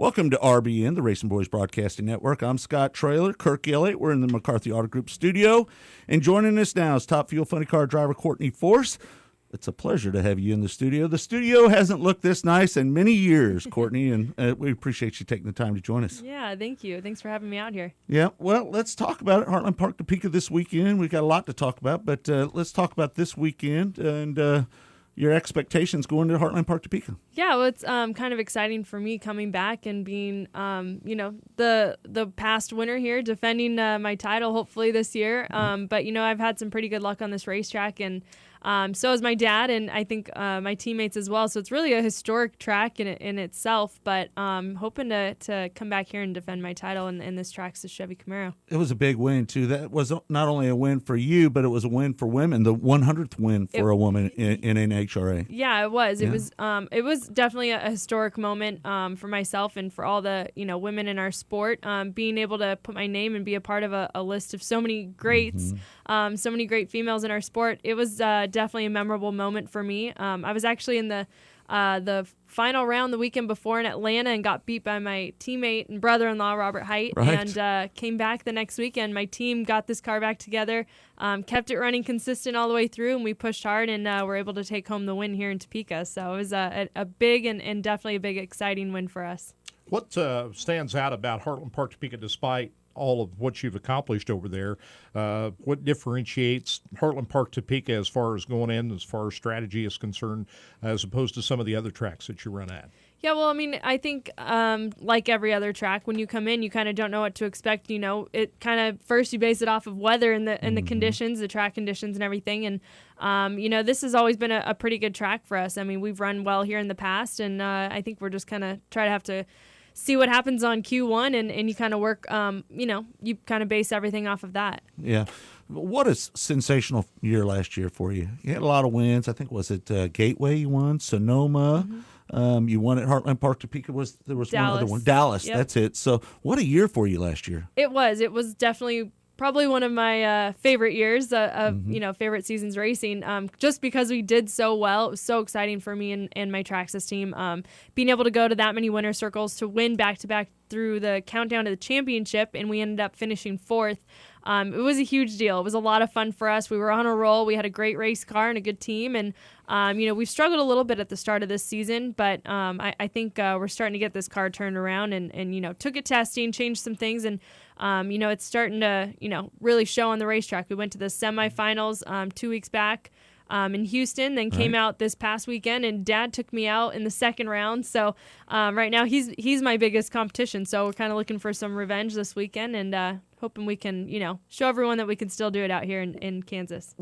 Welcome to RBN, the RacinBoys Broadcasting Network. I'm Scott Traylor, Kirk Elliott. We're in the McCarthy Auto Group studio. And joining us now is Top Fuel Funny Car driver Courtney Force. It's a pleasure to have you in the studio. The studio hasn't looked this nice in many years, Courtney, and we appreciate you taking the time to join us. Yeah, thank you. Thanks for having me out here. Yeah, well, let's talk about it. Heartland Park Topeka this weekend. We've got a lot to talk about, but let's talk about this weekend and your expectations going to Heartland Park Topeka. Yeah, well, it's kind of exciting for me coming back and being, the past winner here, defending my title hopefully this year. But, I've had some pretty good luck on this racetrack, and so has my dad, and I think my teammates as well. So it's really a historic track in itself, but hoping to come back here and defend my title, and this track's the Chevy Camaro. It was a big win, too. That was not only a win for you, but it was a win for women, the 100th win for a woman in NHRA. Yeah, it was. Yeah. It was definitely a historic moment for myself and for all the women in our sport. Being able to put my name and be a part of a list of so many greats, so many great females in our sport. It was definitely a memorable moment for me. I was actually in the final round the weekend before in Atlanta and got beat by my teammate and brother-in-law, Robert Height, and came back the next weekend. My team got this car back together, kept it running consistent all the way through, and we pushed hard and were able to take home the win here in Topeka. So it was a big and definitely a big, exciting win for us. What stands out about Heartland Park Topeka despite all of what you've accomplished over there? What differentiates Heartland Park Topeka as far as going in, as far as strategy is concerned, as opposed to some of the other tracks that you run at? Yeah, well, I mean, I think like every other track, when you come in, you kind of don't know what to expect. It kind of first you base it off of weather and the conditions, the track conditions and everything. And, this has always been a pretty good track for us. I mean, we've run well here in the past, and I think we're just kind of have to see what happens on Q1, and you kind of work, you kind of base everything off of that. Yeah. What a sensational year last year for you. You had a lot of wins. I think, was it Gateway you won, Sonoma? You won at Heartland Park Topeka. There was Dallas. one other one. Dallas, yep. That's it. So what a year for you last year. It was definitely probably one of my favorite years of favorite seasons racing, just because we did so well. It was so exciting for me and my Traxxas team, being able to go to that many winner circles, to win back-to-back through the countdown to the championship, and we ended up finishing fourth. It was a huge deal. It was a lot of fun for us. We were on a roll. We had a great race car and a good team, and we've struggled a little bit at the start of this season, but I think we're starting to get this car turned around, and took it testing, changed some things, and it's starting to really show on the racetrack. We went to the semifinals 2 weeks back in Houston, then came out this past weekend, and Dad took me out in the second round. So right now he's my biggest competition. So we're kind of looking for some revenge this weekend, and hoping we can show everyone that we can still do it out here in Kansas.